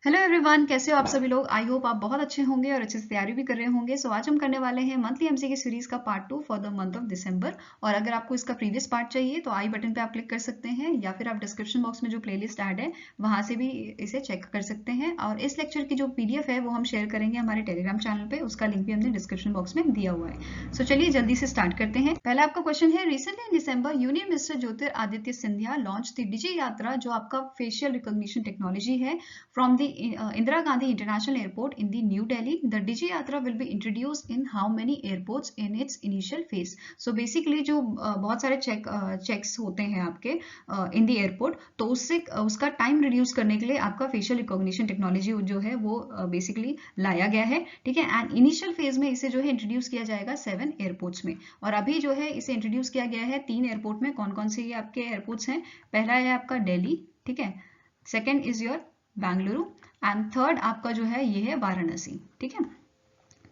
Hello everyone, कैसे हो आप सभी लोग। आई होप आप बहुत अच्छे होंगे और अच्छे से तैयारी भी कर रहे होंगे। सो आज हम करने वाले हैं मंथली एमसीक्यू सीरीज का part 2 for the month of December. और अगर आपको इसका प्रीवियस पार्ट चाहिए तो आई बटन पे आप क्लिक कर सकते हैं, या फिर आप डिस्क्रिप्शन बॉक्स में जो प्लेलिस्ट ऐड है वहां से भी इसे चेक कर सकते हैं। और इस लेक्चर की जो पीडीएफ है वो हम शेयर करेंगे हमारे टेलीग्राम चैनल पे, उसका लिंक भी हमने डिस्क्रिप्शन बॉक्स में दिया हुआ है। सो चलिए जल्दी से स्टार्ट करते हैं। पहला आपका क्वेश्चन है, recently in December union minister Jyotiraditya Scindia launch the Digi Yatra, जो आपका फेशियल रिकॉग्निशन टेक्नोलॉजी है, from the Indira Gandhi International Airport in the New Delhi. The Digi Yatra will be introduced in how many airports in its initial phase? So basically जो बहुत सारे checks होते हैं आपके in the airport, तो उससे उसका टाइम रिड्यूस करने के लिए आपका फेशियल रिकॉग्निशन टेक्नोलॉजी जो है वो बेसिकली लाया गया है। ठीक है, एंड इनिशियल फेज में इसे जो है इंट्रोड्यूस किया जाएगा 7 एयरपोर्ट्स में। और अभी जो है इसे इंट्रोड्यूस किया गया है 3 एयरपोर्ट में। कौन कौन से ये आपके एयरपोर्ट्स हैं? पहला है आपका दिल्ली, ठीक है, second is your Bengaluru, and third आपका जो है ये है वाराणसी। ठीक है,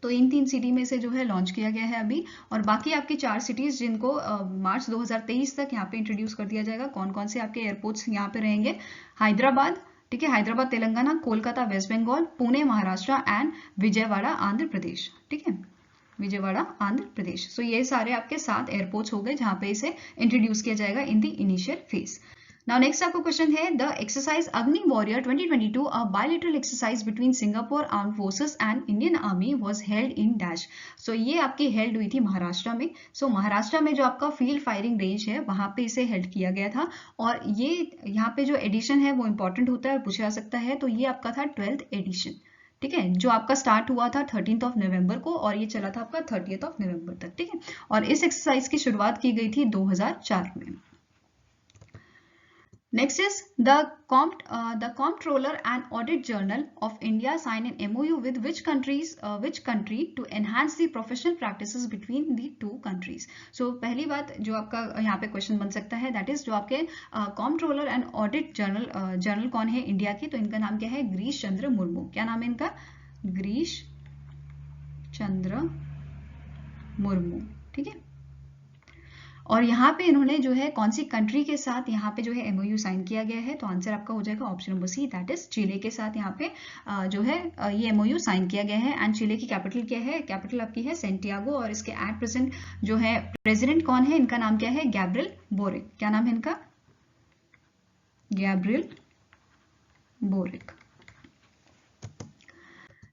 तो इन 3 सिटी में से जो है लॉन्च किया गया है अभी। और बाकी आपकी 4 सिटीज जिनको मार्च 2023 तक यहाँ पे इंट्रोड्यूस कर दिया जाएगा। कौन कौन से आपके एयरपोर्ट्स यहाँ पे रहेंगे? हैदराबाद, ठीक है, हैदराबाद तेलंगाना, कोलकाता वेस्ट बंगाल, पुणे महाराष्ट्र एंड विजयवाड़ा आंध्र प्रदेश। ठीक है, विजयवाड़ा आंध्र प्रदेश। सो ये सारे आपके 7 एयरपोर्ट्स हो गए जहां पे इसे इंट्रोड्यूस किया जाएगा in the initial phase. Now next आपका क्वेश्चन है, the exercise Agni warrior 2022, a bilateral exercise between Singapore armed forces and Indian army was held in dash. सो ये आपकी हेल्ड हुई थी महाराष्ट्र में। सो महाराष्ट्र में जो आपका फील्ड फायरिंग रेंज है वहां पे इसे हेल्ड किया गया था। और ये यहाँ पे जो एडिशन है वो इंपॉर्टेंट होता है और पूछा जा सकता है। तो ये आपका था 12th एडिशन, ठीक है, जो आपका स्टार्ट हुआ था 13th ऑफ नवंबर को और ये चला था आपका 30th ऑफ नवंबर तक। ठीक है, और इस एक्सरसाइज की शुरुआत की गई थी 2004 में। Next is the Comptroller and Audit Journal of India sign an MOU with which country to enhance the professional practices between the two countries. So पहली बात जो आपका यहाँ पे क्वेश्चन बन सकता है, that is जो आपके Comptroller and Audit Journal कौन है इंडिया की? तो इनका नाम क्या है? गिरीश चंद्र मुर्मू। क्या नाम है इनका? गिरीश चंद्र मुर्मू। ठीक है, और यहाँ पे इन्होंने जो है कौन सी कंट्री के साथ यहाँ पे जो है एमओयू साइन किया गया है? तो आंसर आपका हो जाएगा option number C, that is Chile के साथ यहाँ पे जो है ये एमओयू साइन किया गया है। एंड चिले की कैपिटल क्या है? कैपिटल आपकी है सेंटियागो। और इसके एट प्रेजेंट जो है प्रेसिडेंट कौन है? इनका नाम क्या है? Gabriel boric. क्या नाम है इनका? Gabriel boric.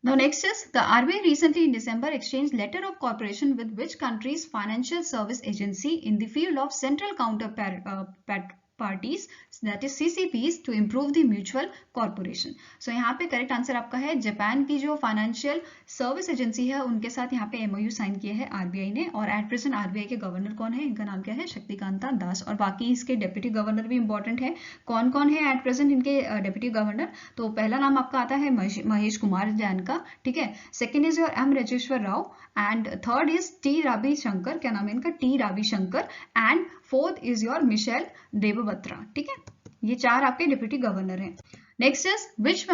Now next is the RBI recently in December exchanged letter of cooperation with which country's financial service agency in the field of central counterparties, that is CCPs, to improve the mutual cooperation. So यहाँ पे correct answer आपका है Japan की जो financial service agency है उनके साथ यहाँ पे एमओयू साइन किया है आरबीआई ने। और एट प्रेजेंट आरबीआई के गवर्नर कौन है? इनका नाम क्या है? शक्तिकांता दास। और बाकी इसके डेप्यूटी गवर्नर भी इंपॉर्टेंट है। कौन कौन है एट प्रेजेंट इनके डेप्यूटी गवर्नर? तो पहला नाम आपका आता है महेश कुमार जैन का, ठीक है, second is your M Rajeshwar Rao, and third is T Ravishankar. क्या नाम है इनका? T Ravishankar. And fourth is your Michael Debabrata. ठीक है, ये 4 आपके डिप्यूटी गवर्नर हैं। Next is which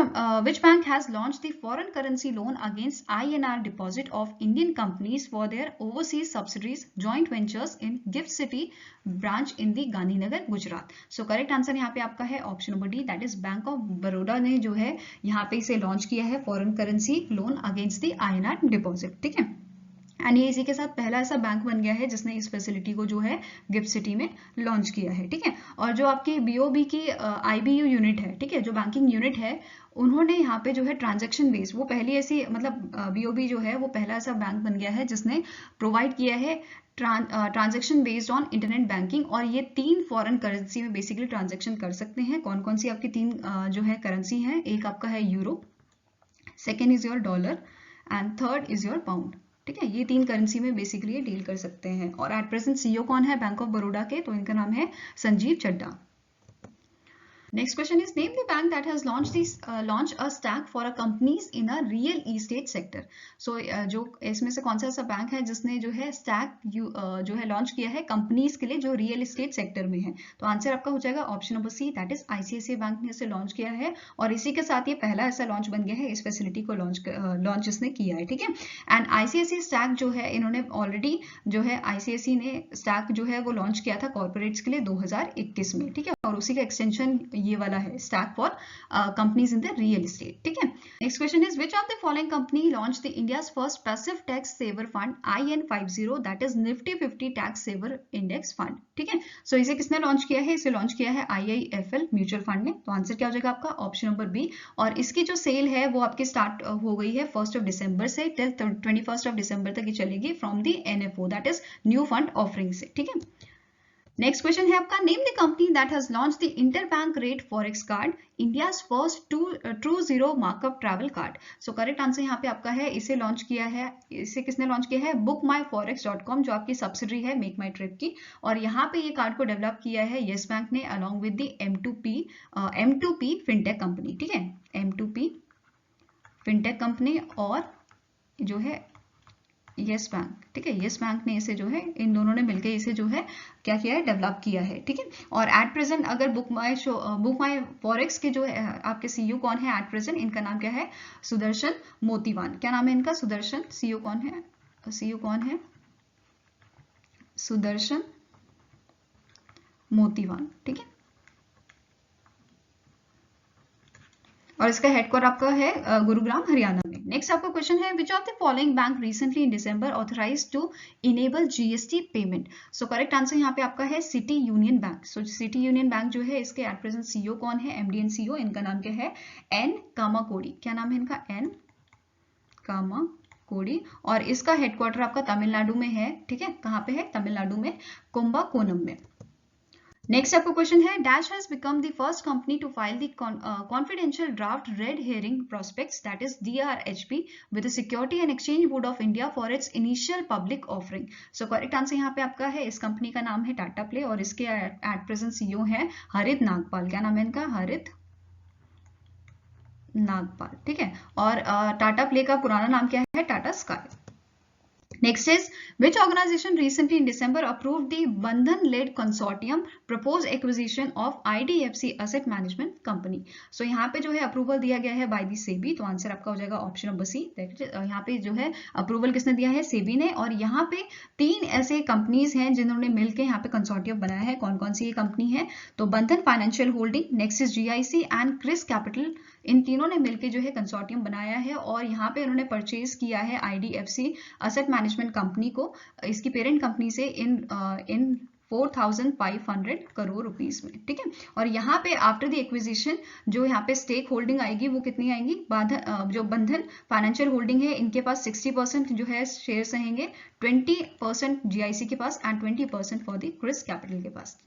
bank has launched the foreign currency loan against INR deposit of Indian companies for their overseas subsidiaries joint ventures in GIFT City branch in the Gandhinagar, Gujarat. So correct answer यहाँ पे आपका है option number D, that is bank of Baroda ने जो है यहाँ पे इसे लॉन्च किया है foreign currency loan against the INR deposit. ठीक है, एंड ये इसी के साथ पहला ऐसा बैंक बन गया है जिसने इस फैसिलिटी को जो है गिफ्ट सिटी में लॉन्च किया है। ठीक है, और जो आपकी बीओबी की आईबीयू यूनिट है, ठीक है, जो बैंकिंग यूनिट है, उन्होंने यहाँ पे जो है ट्रांजैक्शन बेस्ड, वो पहली ऐसी मतलब बीओबी जो है वो पहला ऐसा बैंक बन गया है जिसने प्रोवाइड किया है transaction based on internet banking. और ये 3 फॉरेन करेंसी में बेसिकली ट्रांजैक्शन कर सकते हैं। कौन कौन सी आपकी 3 जो है करेंसी है? एक आपका है euro, second is your dollar and third is your pound. ठीक है, ये 3 करेंसी में बेसिकली ये डील कर सकते हैं। और एट प्रेजेंट सीईओ कौन है बैंक ऑफ बड़ौदा के? तो इनका नाम है Sanjeev Chadha. Next question is, name the bank that has launched a stack for a companies in a real estate sector. So जो इसमें से कौन सा ऐसा बैंक है जिसने जो है स्टैक जो है लॉन्च किया है कंपनीज के लिए जो रियल एस्टेट सेक्टर में है? तो आंसर आपका हो जाएगा option number C, that is ICICI Bank ने इसे लॉन्च किया है। और इसी के साथ ये पहला ऐसा लॉन्च बन गया है, इस फैसिलिटी को लॉन्च इसने किया है। ठीक है, एंड आईसीआईसीआई स्टैक जो है इन्होंने ऑलरेडी जो है आईसीआईसीआई ने स्टैक जो है वो लॉन्च किया था कॉर्पोरेट्स के लिए 2021 में। ठीक है, और उसी का एक्सटेंशन ये वाला है, stack for companies in the real estate, ठीक है। Next question is which of the following company launch the India's first passive tax saver fund IN50 that is Nifty 50 tax saver index fund, ठीक है। सो इसे किसने launch किया है? इसे launch किया है IIFL म्यूचुअल फंड ने। तो आंसर क्या हो जाएगा आपका? Option number B. और इसकी जो सेल है वो आपकी स्टार्ट हो गई है 1 दिसंबर से टिल 21 दिसंबर तक ये चलेगी from the NFO that is new fund offering से, ठीक है। नेक्स्ट क्वेश्चन है आपका, name the company that has launch the interbank rate forex card, India's first true zero markup travel card. So correct answer यहाँ पे आपका है, इसे लॉन्च किया है, इसे किसने लॉन्च किया है? bookmyforex.com जो आपकी सब्सिडरी है मेक माई ट्रिप की। और यहाँ पे ये कार्ड को डेवलप किया है येस बैंक ने along with the M2P fintech company, ठीक है। M2P फिनटेक कंपनी और जो है येस बैंक, ठीक है। येस बैंक ने इसे जो है, इन दोनों ने मिलकर इसे जो है क्या किया है? डेवलप किया है, ठीक है। और एट प्रेजेंट अगर बुक माई फॉरेक्स के जो है आपके CEO कौन है एट प्रेजेंट? इनका नाम क्या है? सुदर्शन मोतीवान। क्या नाम है इनका? सुदर्शन। CEO कौन है? CEO कौन है? सुदर्शन मोतीवान, ठीक है। और इसका हेडक्वार्टर आपका है गुरुग्राम हरियाणा में। नेक्स्ट आपका क्वेश्चन है which of the following bank recently in December authorised to enable GST payment. So correct answer यहाँ पे आपका है City Union Bank. So City Union Bank जो है इसके एट प्रेजेंट CEO कौन है? MD and CEO। इनका नाम क्या है? N कामाकोडी। क्या नाम है इनका? N कामाकोडी। और इसका हेडक्वार्टर आपका तमिलनाडु में है, ठीक है। कहाँ पे है? तमिलनाडु में, कुंभकोणम में। नेक्स्ट आपका क्वेश्चन है dash has become the first company to file the confidential draft red herring prospectus that is DRHP with the Security and Exchange Board of India for its initial public offering. So correct answer यहाँ पे आपका है, इस company का नाम है Tata play और इसके एट प्रेजेंट CEO है हरित नागपाल। क्या नाम है इनका? हरित नागपाल, ठीक है। और टाटा प्ले का पुराना नाम क्या है? Tata sky. Next is which organization recently in December approved the Bandhan-led consortium proposed acquisition of IDFC Asset Management Company। So यहाँ पे जो है अप्रूवल दिया गया है by the SEBI। तो आंसर आपका हो जाएगा ऑप्शन नंबर C। यहाँ पे जो है अप्रूवल किसने दिया है? SEBI ने। और यहाँ पे 3 ऐसे कंपनीज हैं जिन्होंने मिलकर यहाँ पे कंसोर्टियम बनाया है। कौन कौन सी ये कंपनी है? तो Bandhan financial holding, next is GIC and Chris capital. इन तीनों ने मिलकर जो है कंसोर्टियम बनाया है और यहाँ पे उन्होंने परचेज किया है IDFC असेट मैनेजमेंट कंपनी को इसकी पेरेंट कंपनी से इन 4,500 करोड़ रुपीस में, ठीक है। और यहाँ पे आफ्टर द एक्विजिशन जो यहाँ पे स्टेक होल्डिंग आएगी वो कितनी आएंगी? जो बंधन फाइनेंशियल होल्डिंग है इनके पास 60% जो है शेयर्स रहेंगे, 20% GIC के पास and 20% for the Chris capital के पास।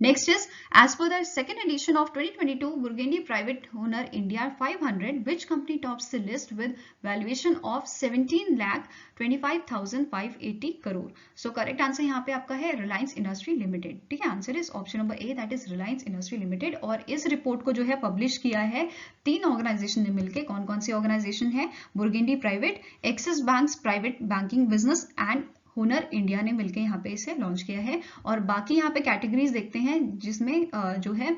Next is, as per the second edition of 2022 Burgundy Private Owner India 500, which company tops the list with valuation of 17,25,580 crore? So correct answer यहाँ पे आपका है Reliance Industry Limited, ठीक है। Answer is option number A that is Reliance Industry Limited। और इस report को जो है पब्लिश किया है 3 ऑर्गेनाइजेशन ने मिलकर। कौन कौन सी ऑर्गेनाइजेशन है? Burgundy private, Axis Bank's private banking business and Hunar India ने मिलकर यहाँ पे इसे लॉन्च किया है। और बाकी यहाँ पे कैटेगरीज देखते हैं जिसमें जो है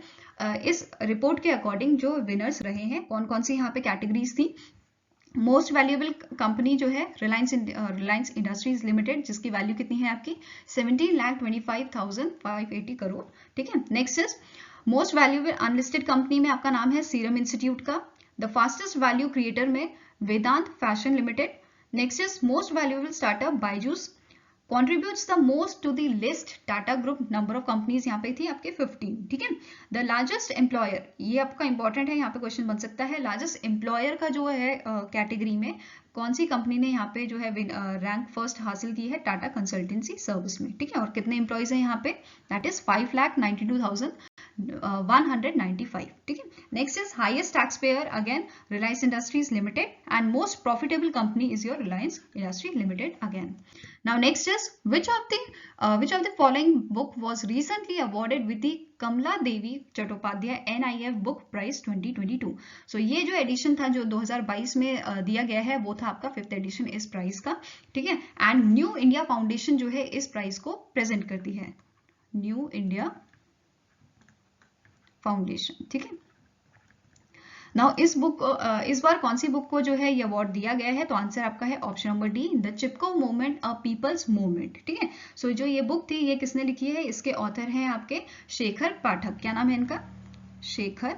इस रिपोर्ट के अकॉर्डिंग जो विनर्स रहे हैं। कौन कौन सी यहाँ पे कैटेगरीज थी? मोस्ट वैल्यूएबल कंपनी जो है रिलायंस इंडस्ट्रीज लिमिटेड, जिसकी वैल्यू कितनी है आपकी? 17,25,580 करोड़, ठीक है। Next is most valuable unlisted company में आपका नाम है सीरम इंस्टीट्यूट का। द फास्टेस्ट वैल्यू क्रिएटर में Vedant fashion limited. Next is most valuable startup Byju's. contributes the most to the list Tata group. Number of companies यहाँ पे थी आपके 15, ठीक है। द लार्जेस्ट एम्प्लॉयर, ये आपका इंपॉर्टेंट है, यहाँ पे क्वेश्चन बन सकता है। लार्जेस्ट एम्प्लॉयर का जो है कैटेगरी में कौन सी कंपनी ने यहाँ पे जो है रैंक फर्स्ट हासिल की है? टाटा कंसल्टेंसी सर्विस में, ठीक है। और कितने एम्प्लॉयज हैं यहाँ पे? दैट इज 5,92,195, ठीक है। Next is highest tax payer again Reliance Industries limited and most profitable company is your Reliance industry limited again. Now next is which of the following book was recently awarded with the Kamala Devi Chattopadhyay NIF book prize 2022। सो ये जो addition था जो 2022 में दिया गया है वो था आपका 5th एडिशन इस प्राइज का, ठीक है। एंड न्यू इंडिया फाउंडेशन जो है इस प्राइज को प्रेजेंट करती है, न्यू इंडिया फाउंडेशन, ठीक है। नाउ इस बार कौन सी बुक को जो है ये अवार्ड दिया गया है, तो आंसर आपका है option number D, the Chipko movement a people's movement. ठीक है, सो जो ये बुक थी ये किसने लिखी है, इसके ऑथर हैं आपके शेखर पाठक। क्या नाम है इनका, शेखर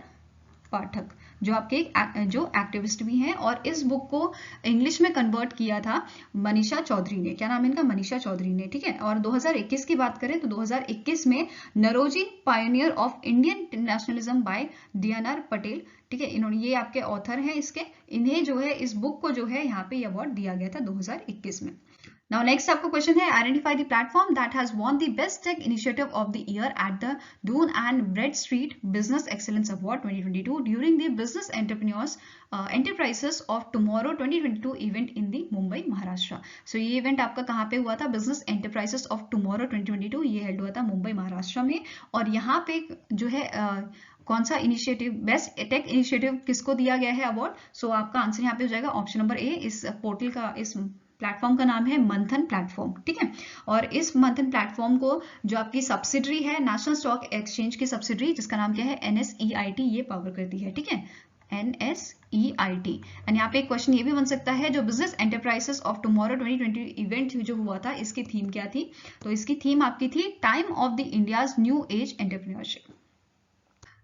पाठक, जो आपके जो एक्टिविस्ट भी हैं। और इस बुक को इंग्लिश में कन्वर्ट किया था मनीषा चौधरी ने। क्या नाम है इनका, मनीषा चौधरी ने। ठीक है, और 2021 की बात करें तो 2021 में Naoroji pioneer of Indian nationalism by DNR Patel. ठीक है, इन्होंने, ये आपके ऑथर हैं इसके, इन्हें जो है इस बुक को जो है यहाँ पे अवार्ड दिया गया था 2021 में। Now next आपको क्वेश्चन है, identify the platform that has won the best tech initiative of the year at the Dun and Bradstreet business excellence award 2022 during the business enterprises of tomorrow 2022 event in the Mumbai Maharashtra. So ये event आपका कहाँ पे हुआ था, business enterprises of tomorrow 2022, ये held हुआ था मुंबई महाराष्ट्र में। और यहाँ पे जो है कौन सा इनिशिएटिव, बेस्ट टेक इनिशिएटिव किसको दिया गया है अवार्ड। सो आपका आंसर यहाँ पे हो जाएगा ऑप्शन नंबर ए। इस पोर्टल का, इस प्लेटफॉर्म का नाम है मंथन प्लेटफॉर्म। ठीक है, और इस मंथन प्लेटफॉर्म को जो आपकी सब्सिडरी है नेशनल स्टॉक एक्सचेंज की सब्सिडरी, जिसका नाम क्या है NSEIT, ये पावर करती है। ठीक है, NSEIT। एंड यहाँ पे एक क्वेश्चन ये भी बन सकता है, जो business enterprises of tomorrow 2020 event जो हुआ था, इसकी थीम क्या थी, तो इसकी थीम आपकी थी time of the India's new age entrepreneurship.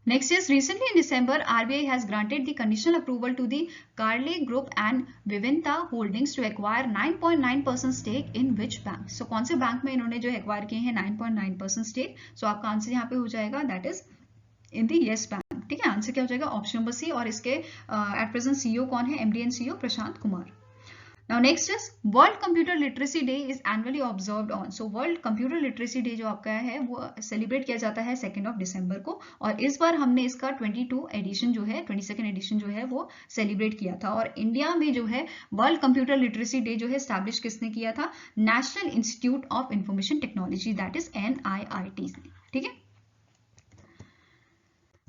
Next is, recently in December, RBI has granted the conditional approval to the Carlyle Group and Vivanta Holdings to acquire 9.9% stake in which bank? So कौन से bank में इन्होंने जो acquire किए हैं 9.9% stake. सो आपका answer यहाँ पे हो जाएगा that is in the yes bank. ठीक है, आंसर क्या हो जाएगा ऑप्शन नंबर सी। और इसके एट प्रेजेंट CEO कौन है, MD and CEO Prashant Kumar. Now next is World Computer Literacy Day is annually observed on. So World Computer Literacy Day जो आपका है वो सेलिब्रेट किया जाता है 2 दिसंबर को। और इस बार हमने इसका 22 एडिशन जो है, 22nd एडिशन जो है वो सेलिब्रेट किया था। और इंडिया में जो है वर्ल्ड कंप्यूटर लिटरेसी डे जो है स्टैब्लिश किसने किया था, national institute of information technology, that is NIIT। ठीक है,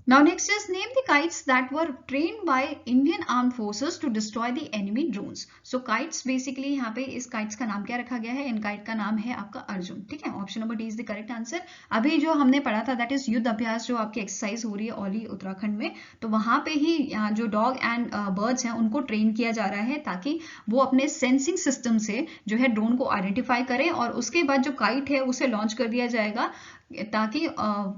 now next is, name the kites that were trained by Indian Armed Forces to destroy the enemy drones. So kites basically यहाँ पे इस kites का नाम क्या रखा गया है, इन kite का नाम है आपका अर्जुन। ठीक है, option number D is the correct answer. अभी जो हमने पढ़ा था दैट इज युद्ध अभ्यास, जो आपकी एक्सरसाइज हो रही है औली उत्तराखंड में, तो वहां पे ही जो डॉग एंड बर्ड्स हैं उनको ट्रेन किया जा रहा है, ताकि वो अपने सेंसिंग सिस्टम से जो है ड्रोन को आइडेंटिफाई करें, और उसके बाद जो काइट है उसे लॉन्च कर दिया जाएगा, ताकि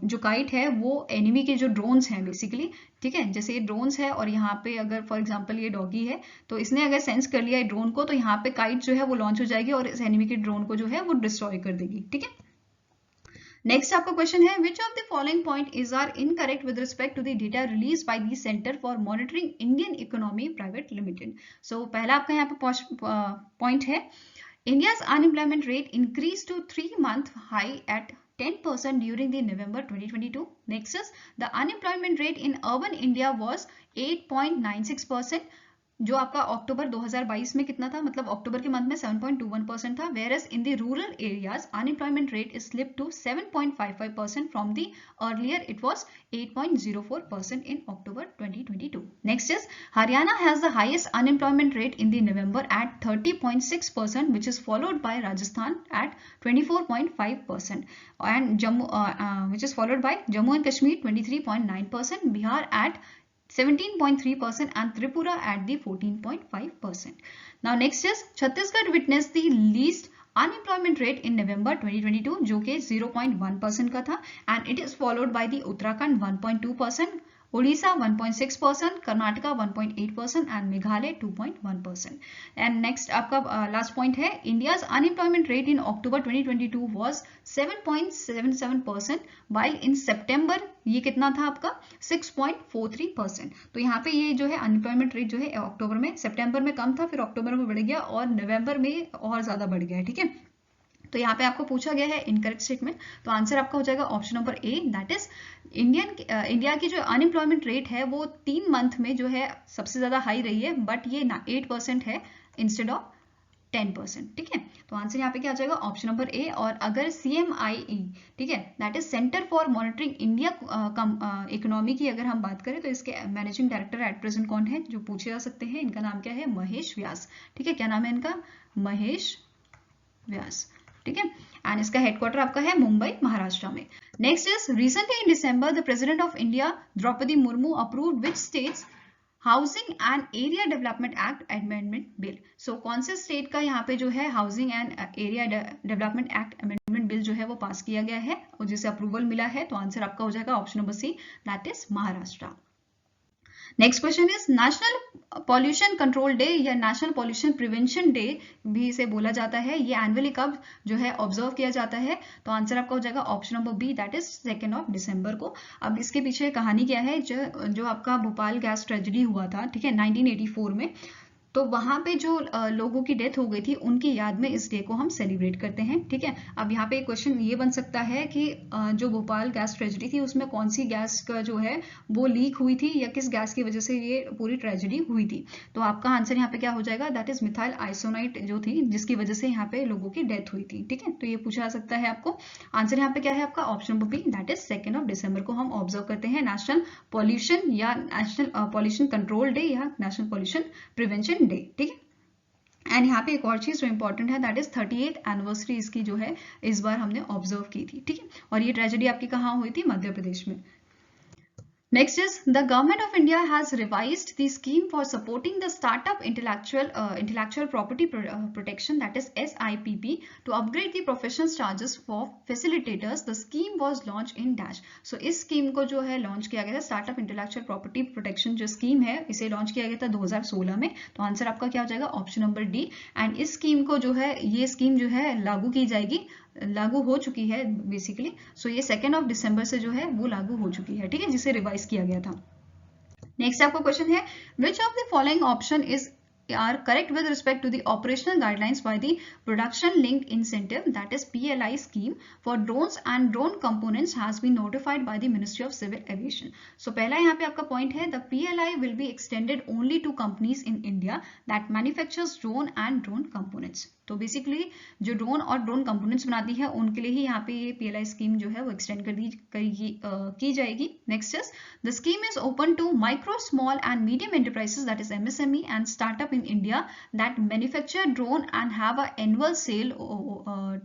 जो काइट है वो एनिमी के जो ड्रोन्स हैं बेसिकली, ठीक है, जैसे ये ड्रोन्स है और यहाँ पे अगर फॉर एग्जांपल ये डॉगी है, तो इसने अगर सेंस कर लिया ड्रोन को, तो यहाँ पे काइट जो है वो लॉन्च हो जाएगी और इस एनिमी के ड्रोन को जो है वो डिस्ट्रॉय कर देगी। ठीक है, नेक्स्ट आपका क्वेश्चन है, which of the following point is are incorrect with respect to the data release by the centre for monitoring Indian economy private limited. So पहला आपका यहाँ पे पॉइंट है, India's unemployment rate increased to 3-month high at 10% during the November 2022. Next is, the unemployment rate in urban India was 8.96%. जो आपका अक्टूबर 2022 में कितना था, मतलब अक्टूबर के मंथ में 7.21% था, whereas in the rural areas unemployment rate is slipped to 7.55% from the earlier it was 8.04% in October 2022. Next is, Haryana has the highest unemployment rate in the November at 30.6%, which is followed by Rajasthan at 24.5%, and which is followed by Jammu and Kashmir 23.9%, Bihar at 17.3% and Tripura at the 14.5%. Now next is, Chhattisgarh witnessed the least unemployment rate in November 2022, जो कि 0.1% का था, and it is followed by the Uttarakhand 1.2%, Odisha 1.6%, Karnataka 1.8% and Meghalaya 2.1%. And next आपका last point है, India's unemployment rate in October 2022 was 7.77%, while in September ये कितना था आपका 6.43%. तो यहाँ पे ये जो है अनएम्प्लॉयमेंट रेट जो है अक्टूबर में, सितंबर में कम था, फिर अक्टूबर में बढ़ गया और नवंबर में और ज्यादा बढ़ गया है। ठीक है, तो यहाँ पे आपको पूछा गया है इनकरेक्ट स्टेटमेंट, तो आंसर आपका हो जाएगा option number A, that is India की जो अनएम्प्लॉयमेंट रेट है वो 3 मंथ में जो है सबसे ज्यादा हाई रही है, बट ये 8% है इंस्टेड ऑफ 10%। ठीक है, तो आंसर यहाँ पे क्या आ जाएगा ऑप्शन नंबर ए। और अगर CMIE, ठीक है, that is centre for monitoring India economy की अगर हम बात करें, तो इसके मैनेजिंग डायरेक्टर एट प्रेजेंट कौन है, जो पूछे जा सकते हैं, इनका नाम क्या है, महेश व्यास। ठीक है, क्या नाम है इनका, महेश व्यास। ठीक है, एंड इसका हेडक्वार्टर आपका है मुंबई महाराष्ट्र में। Next is, recently in December the president of India Droupadi Murmu approved which states housing and area development act amendment bill. So कौन से स्टेट का यहाँ पे जो है housing and area development act amendment bill जो है वो पास किया गया है और जिसे अप्रूवल मिला है, तो आंसर आपका हो जाएगा option number C, that is Maharashtra. Next question is national pollution control day या नेशनल पॉल्यूशन प्रिवेंशन डे भी इसे बोला जाता है, ये एनुअली कब जो है ऑब्जर्व किया जाता है, तो आंसर आपका हो जाएगा option number B, that is 2 December को। अब इसके पीछे कहानी क्या है, जो आपका भोपाल गैस ट्रेजेडी हुआ था, ठीक है, 1984 में, तो वहां पे जो लोगों की डेथ हो गई थी उनकी याद में इस डे को हम सेलिब्रेट करते हैं, ठीक है। अब यहाँ पे क्वेश्चन ये बन सकता है कि जो भोपाल गैस ट्रेजेडी थी उसमें कौन सी गैस का जो है वो लीक हुई थी या किस गैस की वजह से ये पूरी ट्रेजेडी हुई थी, तो आपका आंसर यहाँ पे क्या हो जाएगा, दैट इज मिथाइल आइसोनाइट जो थी जिसकी वजह से यहाँ पे लोगों की डेथ हुई थी, ठीक है। तो ये पूछा जा सकता है आपको। आंसर यहाँ पे क्या है आपका option number B, that is 2 December को हम ऑब्जर्व करते हैं नेशनल पॉल्यूशन या नेशनल पॉल्यूशन कंट्रोल डे या नेशनल पॉल्यूशन प्रिवेंशन डे, ठीक है। एंड यहाँ पे एक और चीज जो इंपॉर्टेंट है, दैट इज 38th एनिवर्सरी इसकी जो है इस बार हमने ऑब्जर्व की थी, ठीक है। और ये ट्रेजेडी आपकी कहाँ हुई थी, मध्य प्रदेश में। Next is the government of India has revised the scheme for supporting the startup intellectual property protection, that is SIPP, to upgrade the professional charges for facilitators. The scheme was launched in dash. So इस scheme को जो है launch किया गया था, startup intellectual property protection जो scheme है इसे लॉन्च किया गया था 2016 में, तो आंसर आपका क्या हो जाएगा ऑप्शन नंबर डी। एंड इस स्कीम को जो है, ये स्कीम जो है लागू की जाएगी, लागू हो चुकी है बेसिकली। सो ये 2 दिसंबर से जो है वो लागू हो चुकी है, ठीक है, जिसे रिवाइज किया गया था। नेक्स्ट आपका क्वेश्चन है, which of the following option is are correct with respect to the operational guidelines by the production linked incentive, that is PLI scheme for drones and drone components has been notified by the Ministry of Civil Aviation. So पहला यहाँ पे आपका point है, the PLI will be extended only to companies in India that manufactures drone and drone components. तो basically जो drone और drone components बनाती है उनके लिए ही यहाँ पे ये PLI स्कीम जो है वो एक्सटेंड की जाएगी। Next is the scheme is open to micro small and medium enterprises, that is MSME and startup in India that manufacture drone and have an annual sale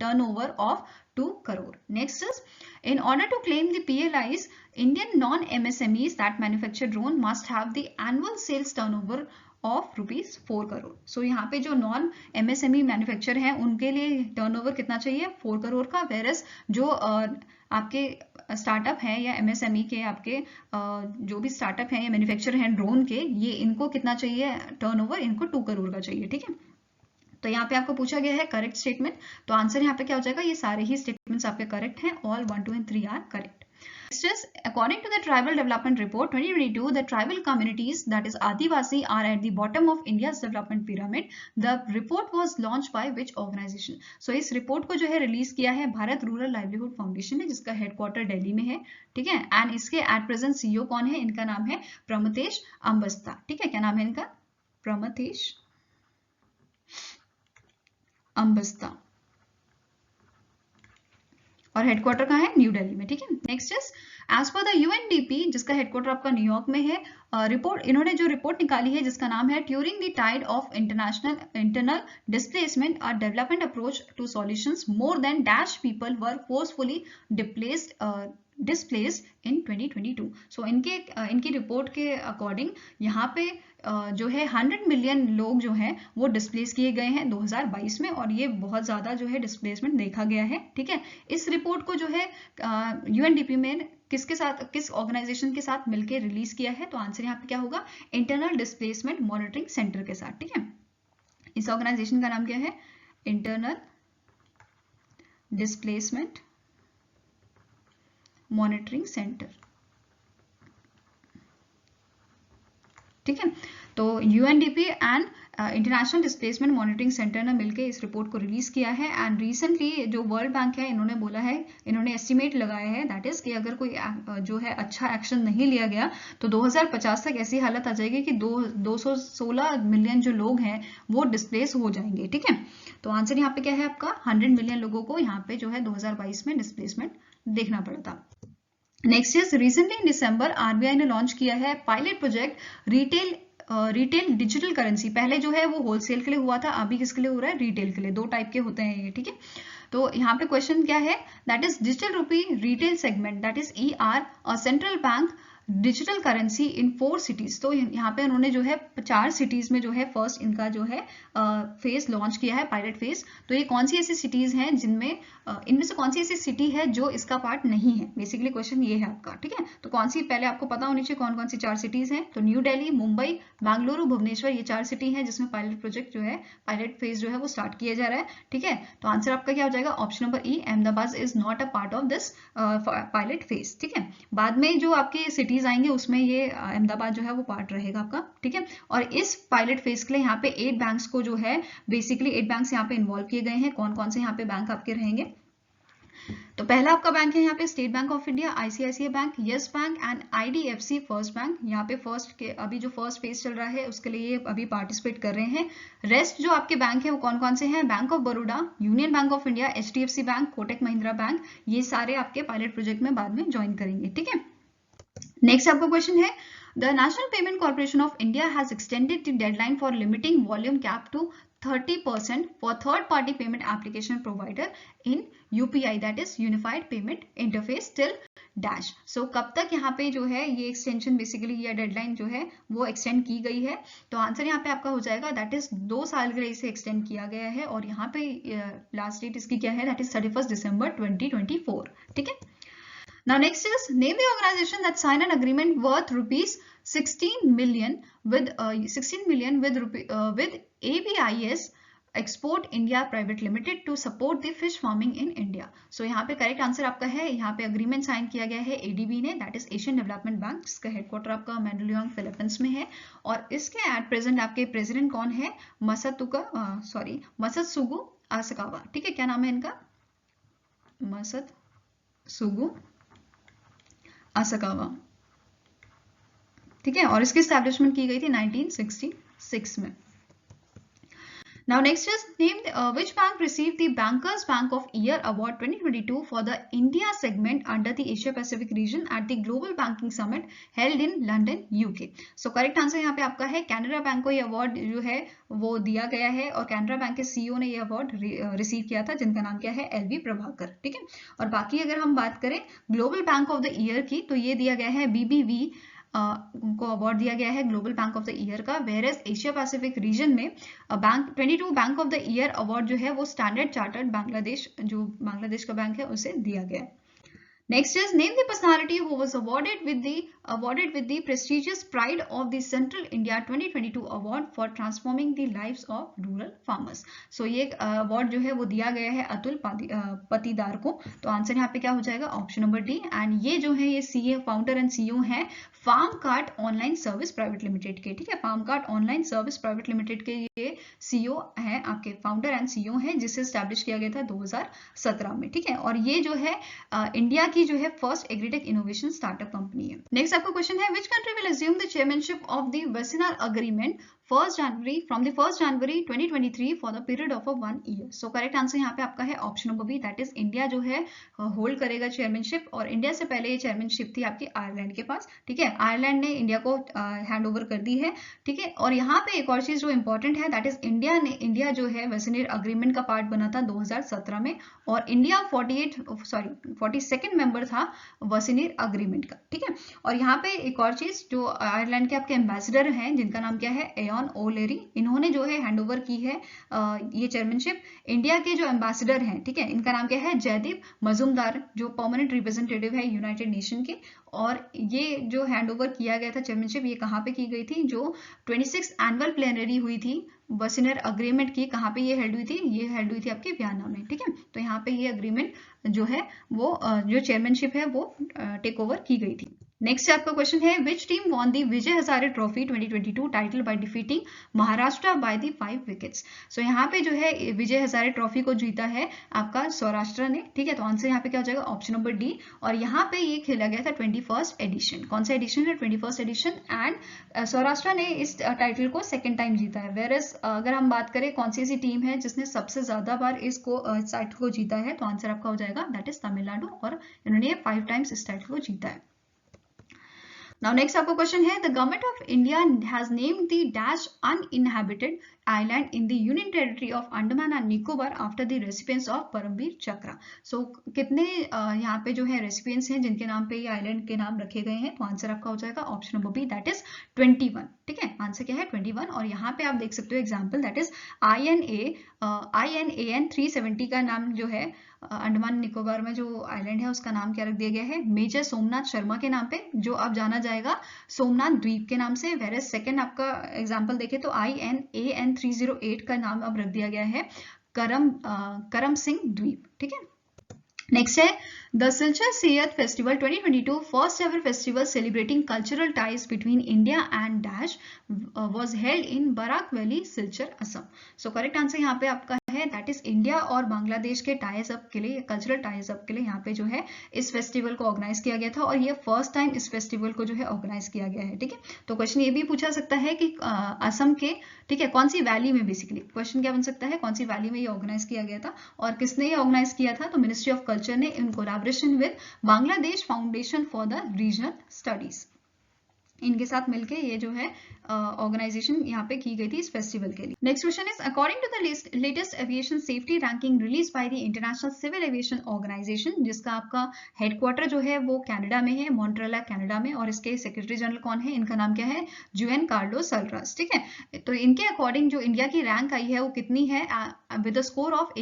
turnover of 2 crore. Next is, in order to claim the PLIs, Indian non-MSMEs that manufacture drone must have the annual sales turnover of ₹4 crore. So यहाँ पे जो non MSME manufacture हैं उनके लिए turnover कितना चाहिए, 4 करोड़ का, virus जो आपके स्टार्टअप हैं या MSME के आपके जो भी स्टार्टअप हैं या मैन्युफैक्चर हैं ड्रोन के, ये इनको कितना चाहिए टर्नओवर, इनको 2 करोड़ का चाहिए, ठीक है। तो यहाँ पे आपको पूछा गया है करेक्ट स्टेटमेंट, तो आंसर यहाँ पे क्या हो जाएगा, ये सारे ही स्टेटमेंट्स आपके करेक्ट हैं, all 1, 2 and 3 are correct. Next is, according to the Tribal Development Report 2022, the tribal communities, that is Adivasi, are at the bottom of India's development pyramid. The report was launched by which organization? So इस report को जो है release किया है Bharat rural livelihood foundation ने, जिसका headquarter Delhi में है, ठीक है। एंड इसके एट प्रेजेंट CEO कौन है, इनका नाम है प्रमथेश अंबस्ता, ठीक है। क्या नाम है इनका, प्रमथेश अंबस्ता, और हेडक्वार्टर कहाँ है, न्यू दिल्ली में, ठीक है। नेक्स्ट इज, एज पर द UNDP, जिसका हेडक्वार्टर आपका न्यूयॉर्क में है, रिपोर्ट, इन्होंने जो रिपोर्ट निकाली है जिसका नाम है turning the tide of internal displacement, a development approach to solutions, more than dash people were forcibly displaced in 2022। So इनकी रिपोर्ट के अकॉर्डिंग यहाँ पे जो है 100 मिलियन लोग जो हैं वो डिस्प्लेस किए गए हैं 2022 में, और ये बहुत ज़्यादा जो है डिस्प्लेसमेंट देखा गया है, ठीक है। इस रिपोर्ट को जो है UNDP में किसके साथ, किस ऑर्गेनाइजेशन के साथ मिलकर रिलीज किया है, तो आंसर यहाँ पे क्या होगा, इंटरनल डिस्प्लेसमेंट मॉनिटरिंग सेंटर के साथ, ठीक है। इस ऑर्गेनाइजेशन का नाम क्या है, इंटरनल डिस्प्लेसमेंट मॉनिटरिंग सेंटर, ठीक है। तो UNDP and international displacement monitoring centre ने मिलकर इस रिपोर्ट को रिलीज किया है। एंड रिसेंटली जो वर्ल्ड बैंक है, इन्होंने बोला है, इन्होंने एस्टिमेट लगाया है, दैट इज कि अगर कोई जो है अच्छा एक्शन नहीं लिया गया तो 2050 तक ऐसी हालत आ जाएगी कि 216 मिलियन जो लोग हैं वो डिस्प्लेस हो जाएंगे, ठीक है। तो आंसर यहाँ पे क्या है आपका, 100 मिलियन लोगों को यहाँ पे जो है 2022 में डिस्प्लेसमेंट देखना पड़ा था। Next is, recently in December RBI ने लॉन्च किया है pilot project retail digital currency. पहले जो है वो होलसेल के लिए हुआ था, अभी किसके लिए हो रहा है, रिटेल के लिए। 2 टाइप के होते हैं ये, ठीक है। तो यहाँ पे क्वेश्चन क्या है, दैट इज डिजिटल रूपी retail segment, that is ER, और central bank digital currency in 4 cities. तो यहाँ पे उन्होंने जो है 4 सिटीज में जो है फर्स्ट इनका जो है फेज लॉन्च किया है, पायलट फेज। तो ये कौन सी ऐसी सिटीज हैं जिनमें इनमें से कौन सी ऐसी सिटी है जो इसका पार्ट नहीं है, बेसिकली क्वेश्चन ये है आपका, ठीक है। तो कौन सी, पहले आपको पता होनी चाहिए कौन कौन सी 4 सिटीज हैं। तो न्यू दिल्ली, मुंबई, बेंगलुरु, भुवनेश्वर, ये 4 सिटी हैं जिसमें पायलट प्रोजेक्ट जो है, पायलट फेज जो है वो स्टार्ट किया जा रहा है, ठीक है। तो आंसर आपका क्या हो जाएगा, option number E, Ahmedabad is not a part of this pilot phase, ठीक है। बाद में जो आपके सिटीज आएंगे उसमें ये अहमदाबाद जो है वो पार्ट रहेगा आपका, ठीक है। और इस पायलट फेज के लिए यहाँ पे 8 बैंक्स को जो है, बेसिकली 8 बैंक्स यहाँ पे इन्वॉल्व किए गए हैं। कौन कौन से यहाँ पे बैंक आपके रहेंगे, तो पहला आपका बैंक है यहाँ पे state bank of India, ICICI bank, yes bank and IDFC first bank. यहाँ पे फर्स्ट के अभी जो फर्स्ट फेज चल रहा है उसके लिए अभी पार्टिसिपेट कर रहे हैं। रेस्ट जो आपके बैंक है वो कौन कौन से हैं, bank of Baroda, union bank of India, HDFC bank, Kotak Mahindra bank, ये सारे आपके पायलट प्रोजेक्ट में बाद में ज्वाइन करेंगे, ठीक है। नेक्स्ट आपका क्वेश्चन है, The National Payment Corporation of India has extended the deadline for limiting volume cap to 30% for third-party payment application provider in UPI, that is Unified Payment Interface, till dash. So कब तक यहाँ पे जो है ये extension, basically ये deadline जो है वो एक्सटेंड की गई है। तो आंसर यहाँ पे आपका हो जाएगा, दैट इज 2 साल के लिए इसे एक्सटेंड किया गया है। और यहाँ पे लास्ट डेट इसकी क्या है, दैट इज 31 दिसंबर 2024, ठीक है। Now next is name the organization that signed an agreement worth rupees 16 million with ABIS Export India Private Limited to support the fish farming in India. So यहाँ पे correct answer आपका है, यहाँ पे agreement sign किया गया है ADB ने, that is Asian development bank, जिसका हेडक्वार्टर आपका मैंडलियोंग फिलीपींस में है। और इसके एट प्रेजेंट आपके प्रेसिडेंट कौन है, मसत्सुगु आसकावा, ठीक है। क्या नाम है इनका, मसत्सुगु आसकावा, ठीक है। और इसकी एस्टैब्लिशमेंट की गई थी 1966 में। Now next is name which bank received the Bankers Bank of Year Award 2022 for the India segment under the Asia Pacific region at the Global Banking Summit held in London, UK. So correct answer यहाँ पे आपका है, Canara bank को ये award जो है वो दिया गया है और कैनरा बैंक के सीईओ ने ये अवार्ड रिसीव किया था, जिनका नाम क्या है, एलवी प्रभाकर, ठीक है। और बाकी अगर हम बात करें global bank of the year की, तो ये दिया गया है BBV को अवार्ड दिया गया है global bank of the year का। वेरएस एशिया पैसिफिक रीजन में 22 bank of the year award जो है वो स्टैंडर्ड चार्टर्ड बांग्लादेश, जो बांग्लादेश का बैंक है, उसे दिया गया है। Next is name the personality who was awarded with the prestigious Pride of the Central India 2022 award for transforming the lives of rural farmers. So ये अवार्ड जो है वो दिया गया है अतुल पतीदार को। तो आंसर यहाँ पे क्या हो जाएगा, ऑप्शन नंबर डी। एंड ये जो है ये सीए फाउंडर एंड सीईओ है Farm Kart online service private limited के, ठीक है। Farm Kart online service private limited के ये सीईओ है, आपके फाउंडर एंड सीईओ है, जिसे स्टैब्लिश किया गया था 2017 में, ठीक है। और ये जो है इंडिया की जो है first agritech innovation startup company है। नेक्स्ट आपका क्वेश्चन है, which country will assume the chairmanship of the Wassenaar agreement from the 1 January 2023 for the period of 1 year. So correct answer यहाँ पे आपका है option number B, that is India जो है hold करेगा चेयरमैनशिप। और इंडिया से पहले ये चेयरमैनशिप थी आपकी आयरलैंड के पास, ठीक है। आयरलैंड ने इंडिया को हैंड ओवर कर दी है, ठीक है। और यहाँ पे एक और चीज जो इंपॉर्टेंट है, दैट इज इंडिया जो है वेसिनार अग्रीमेंट का पार्ट बना था 2017 में, और इंडिया 42nd मेंबर था वेसिनार अग्रीमेंट का, ठीक है। और यहाँ पे एक और चीज, जो आयरलैंड के आपके एम्बेसडर हैं, जिनका नाम क्या है, एयन ओलेरी, इन्होंने जो है हैंडओवर की है ये चेयरमैनशिप। इंडिया के जो एम्बेसडर हैं, ठीक है, इनका नाम क्या है, जयदीप मजूमदार, जो परमानेंट रिप्रेजेंटेटिव है यूनाइटेड नेशन के। और ये जो हैंडओवर किया गया था चेयरमैनशिप, ये कहाँ पे की गई थी, जो 26 एनुअल प्लेनरी हुई थी वेसिनार अग्रीमेंट की, कहाँ पे ये हेल्ड हुई थी, ये हेल्ड हुई थी आपके वियना में, ठीक है। तो यहाँ पे ये अग्रीमेंट जो है वो जो चेयरमैनशिप है वो टेक ओवर की गई थी। नेक्स्ट आपका क्वेश्चन है, which team won the Vijay Hazare trophy 2022 title by defeating Maharashtra by the 5 wickets. So यहाँ पे जो है विजय हजारे ट्रॉफी को जीता है आपका सौराष्ट्र ने, ठीक है। तो आंसर यहाँ पे क्या हो जाएगा, ऑप्शन नंबर डी। और यहाँ पे ये खेला गया था 21st एडिशन, कौन सा एडिशन है, 21st एडिशन। एंड सौराष्ट्र ने इस टाइटल को सेकेंड टाइम जीता है। वेरएस अगर हम बात करें कौन सी ऐसी टीम है जिसने सबसे ज्यादा बार इसको टाइटल को जीता है, तो आंसर आपका हो जाएगा दैट इज तमिलनाडु, और इन्होंने 5 टाइम्स इस टाइटल को जीता है। नाउ नेक्स्ट आपका क्वेश्चन है, the government of India has named the dash uninhabited island in the union territory of Andaman and Nicobar after the recipients of Paramvir Chakra. So कितने यहाँ पे जो है रेसिपिएंट्स हैं जिनके नाम पे ये आइलैंड के नाम रखे गए हैं? तो आंसर आपका हो जाएगा option number B, that is 21। ठीक है, आंसर क्या है? 21। और यहाँ पे आप देख सकते हो एग्जाम्पल, दैट इज INAN 370 का नाम जो है अंडमान निकोबार में जो आइलैंड है उसका नाम क्या रख दिया गया है? मेजर सोमनाथ शर्मा के नाम पे, जो अब जाना जाएगा सोमनाथ द्वीप के नाम से। वेर सेकंड आपका एग्जांपल देखें तो INAN 308 का नाम अब रख दिया गया है करम सिंह द्वीप। ठीक है, नेक्स्ट है the Silchar Sylhet festival 2022 first ever festival celebrating cultural ties between India and dash was held in Barak Valley Silchar Assam. So correct answer यहाँ पे आपका है दैट इज इंडिया और बांग्लादेश के टाइज अप के लिए, कल्चरल टाइज अप के लिए यहाँ पे जो है इस फेस्टिवल को ऑर्गेनाइज किया गया था और ये फर्स्ट टाइम इस फेस्टिवल को जो है ऑर्गेनाइज किया गया है। ठीक है, तो क्वेश्चन ये भी पूछा सकता है कि असम के, ठीक है, कौन सी वैली में, बेसिकली क्वेश्चन क्या बन सकता है, कौन सी वैली में ये ऑर्गेनाइज किया गया था और किसने ये ऑर्गेनाइज किया था? तो मिनिस्ट्री ऑफ कल्चर ने in collaboration with Bangladesh foundation for the regional studies, इनके साथ मिलके ये जो है ऑर्गेनाइजेशन यहाँ पे की गई थी इस फेस्टिवल के लिए। Next question is, according to the latest aviation safety ranking release by the International Civil Aviation Organization, जिसका आपका हेडक्वार्टर जो है वो कनाडा में है, मॉन्ट्रियल कनाडा में, और इसके सेक्रेटरी जनरल कौन है? इनका नाम क्या है? जुएन कार्लोस सल्रास। ठीक है, तो इनके अकॉर्डिंग जो इंडिया की रैंक आई है वो कितनी है? With a score of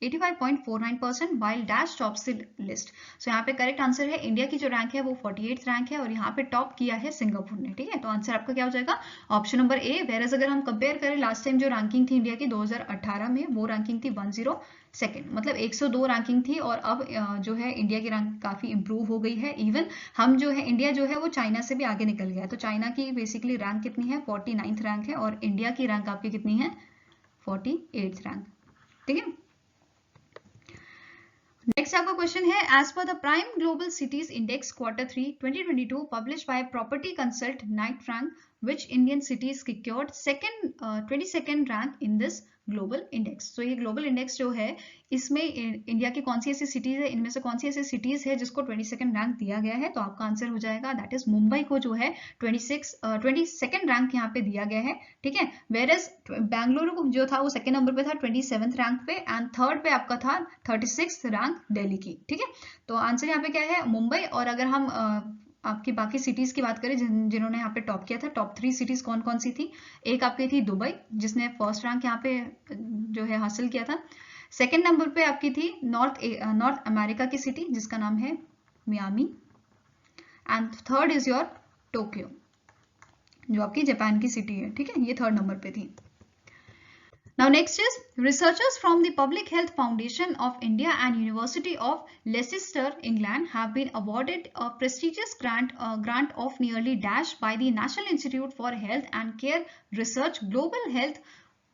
85.49% while dash tops the list। सो यहाँ पे करेक्ट आंसर है, इंडिया की जो रैंक है वो 48th रैंक है और यहाँ पे टॉप किया है सिंगापुर ने। ठीक है, तो आंसर आपका क्या हो जाएगा? Option number A. वेरएज अगर हम कंपेयर करें लास्ट टाइम जो रैंकिंग थी इंडिया की 2018 में, वो रैंकिंग थी 102, मतलब 102 रैंकिंग थी और अब जो है इंडिया की रैंक काफी इंप्रूव हो गई है। इवन हम जो है, इंडिया जो है वो चाइना से भी आगे निकल गया है। तो चाइना की बेसिकली रैंक कितनी है? 49th रैंक है और इंडिया की रैंक आपकी कितनी है? 48th rank. ठीक है, नेक्स्ट आपका क्वेश्चन है, एज पर the Prime Global Cities Index Q3 2022 publish by property consult Knight Frank, which Indian cities secured 22nd rank in this global index. तो ये ग्लोबल इंडेक्स जो है इसमें इंडिया की कौन सी ऐसी सिटीज है, इनमें से कौन सी ऐसी सिटीज है जिसको 22nd रैंक दिया गया है? तो आपका आंसर हो जाएगा दैट इज मुंबई को जो है 22nd रैंक यहाँ पे दिया गया है। ठीक है, वेरएज बेंगलुरु जो था वो सेकंड नंबर पे था 27th रैंक पे, एंड थर्ड पे आपका था 36th रैंक दिल्ली की। ठीक है, तो आंसर यहाँ पे क्या है? मुंबई। और अगर हम आपकी बाकी सिटीज की बात करें जिन्होंने यहाँ पे टॉप किया था, टॉप 3 सिटीज कौन कौन सी थी? एक आपकी थी दुबई, जिसने फर्स्ट रैंक यहाँ पे जो है हासिल किया था। सेकंड नंबर पे आपकी थी नॉर्थ अमेरिका की सिटी जिसका नाम है Miami, and third is your Tokyo जो आपकी जापान की सिटी है। ठीक है, ये थर्ड नंबर पे थी। Now next is, researchers from the Public Health Foundation of India and University of Leicester, England have been awarded a prestigious grant of nearly dash by the National Institute for Health and Care Research Global Health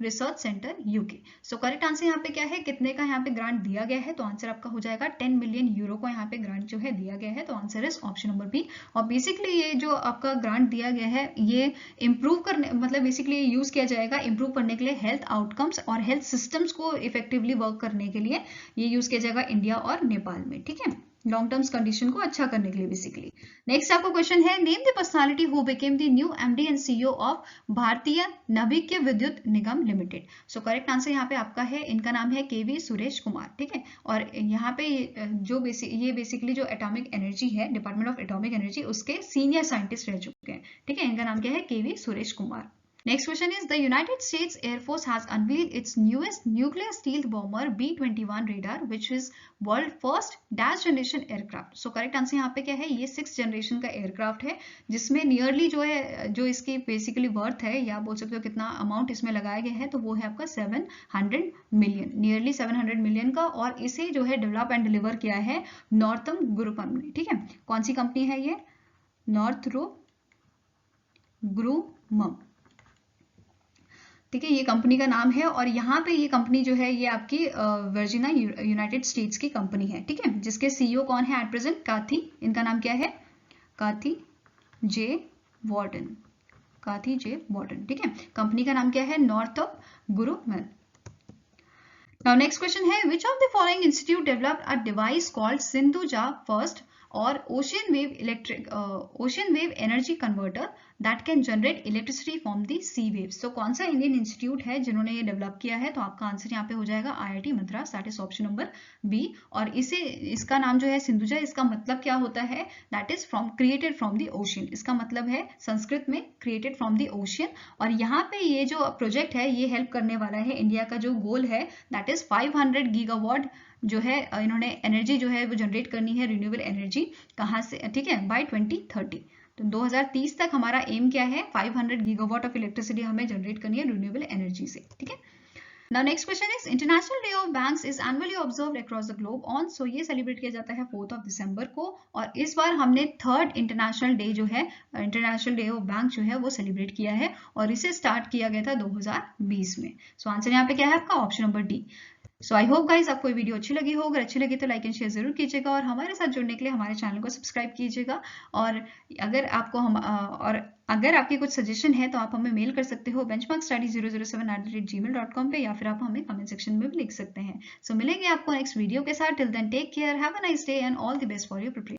research centre UK. So correct answer यहाँ पे क्या है? कितने का यहाँ पे grant दिया गया है? तो आंसर आपका हो जाएगा 10 मिलियन यूरो को यहाँ पे ग्रांट जो है दिया गया है। तो answer is option number B. और बेसिकली ये जो आपका ग्रांट दिया गया है ये इंप्रूव करने, मतलब बेसिकली ये यूज किया जाएगा इंप्रूव करने के लिए हेल्थ आउटकम्स और हेल्थ सिस्टम्स को इफेक्टिवली वर्क करने के लिए ये यूज किया जाएगा इंडिया और नेपाल में। ठीक है, लॉन्ग टर्म्स कंडीशन को अच्छा करने के लिए बेसिकली। नेक्स्ट आपका क्वेश्चन है, name the personality who became the new MD and CEO of भारतीय नाभिकीय विद्युत निगम लिमिटेड। सो करेक्ट आंसर यहाँ पे आपका है, इनका नाम है केवी सुरेश कुमार। ठीक है, और यहाँ पे जो ये बेसिकली जो एटॉमिक एनर्जी है, डिपार्टमेंट ऑफ एटॉमिक एनर्जी, उसके सीनियर साइंटिस्ट रह चुके हैं। ठीक है, इनका नाम क्या है? केवी Suresh Kumar. Next question is, the United States Air Force has unveiled its newest nuclear stealth bomber B-21 radar, which is world first dash generation aircraft. So correct answer यहाँ पे क्या है? ये 6th जनरेशन का एयरक्राफ्ट है जिसमें नियरली जो है, जो इसकी बेसिकली वर्थ है या बोल सकते हो कितना अमाउंट इसमें लगाया गया है, तो वो है आपका 700 मिलियन, नियरली 700 मिलियन का। और इसे जो है डेवलप एंड डिलीवर किया है नॉर्थम ग्रुपम ने। ठीक है, कौन सी कंपनी है ये? नॉर्थरोप ग्रुपम। ठीक है, ये कंपनी का नाम है और यहाँ पे ये कंपनी जो है ये आपकी वर्जिना यूनाइटेड स्टेट्स की कंपनी है। ठीक है, जिसके सीईओ कौन है एट प्रेजेंट? काथी। इनका नाम क्या है? काथी जे वॉर्डन। काथी जे वॉर्डन। ठीक है, कंपनी का नाम क्या है? Northrop Grumman. Now next question है, which of the following institute developed a device called Sindhuja first और ocean wave energy converter that can generate electricity from the sea waves. तो कौन सा इंडियन इंस्टीट्यूट है जिन्होंने ये डेवलप किया है? तो आपका आंसर यहाँ पे हो जाएगा IIT Madras, that is option number B. और इसका नाम जो है सिंधुजा, इसका मतलब क्या होता है? That is created from the ocean. इसका मतलब है संस्कृत में क्रिएटेड फ्रॉम द ओशियन। और यहाँ पे ये जो प्रोजेक्ट है ये हेल्प करने वाला है, इंडिया का जो गोल है दैट इज 500 गीगावाट जो है इन्होंने एनर्जी जो है वो जनरेट करनी है, रिन्यूएबल एनर्जी। कहाँ से? ठीक है, बाय 2030। तो 2030 तक हमारा एम क्या है? 500 गीगावाट ऑफ इलेक्ट्रिसिटी हमें जनरेट करनी है रिन्यूएबल एनर्जी से। ठीक है। Now next question is International Day of Banks is annually observed across the globe on, so ये सेलिब्रेट किया जाता है 4th of December को, और इस बार हमने 3rd इंटरनेशनल डे जो है, इंटरनेशनल डे ऑफ बैंक जो है वो सेलिब्रेट किया है, और इसे स्टार्ट किया गया था 2020 में। सो आंसर यहाँ पे क्या है आपका? Option number D. So I hope guys आपको ये वीडियो अच्छी लगी हो। अगर अच्छी लगी तो लाइक एंड शेयर जरूर कीजिएगा, और हमारे साथ जुड़ने के लिए हमारे चैनल को सब्सक्राइब कीजिएगा। और अगर आपकी कुछ सजेशन है तो आप हमें मेल कर सकते हो benchmarkstudy007@gmail.com पे, या फिर आप हमें कमेंट सेक्शन में भी लिख सकते हैं। सो मिलेंगे आपको नेक्स्ट वीडियो के साथ। Till then take care, have a nice day and all the best for your preparation.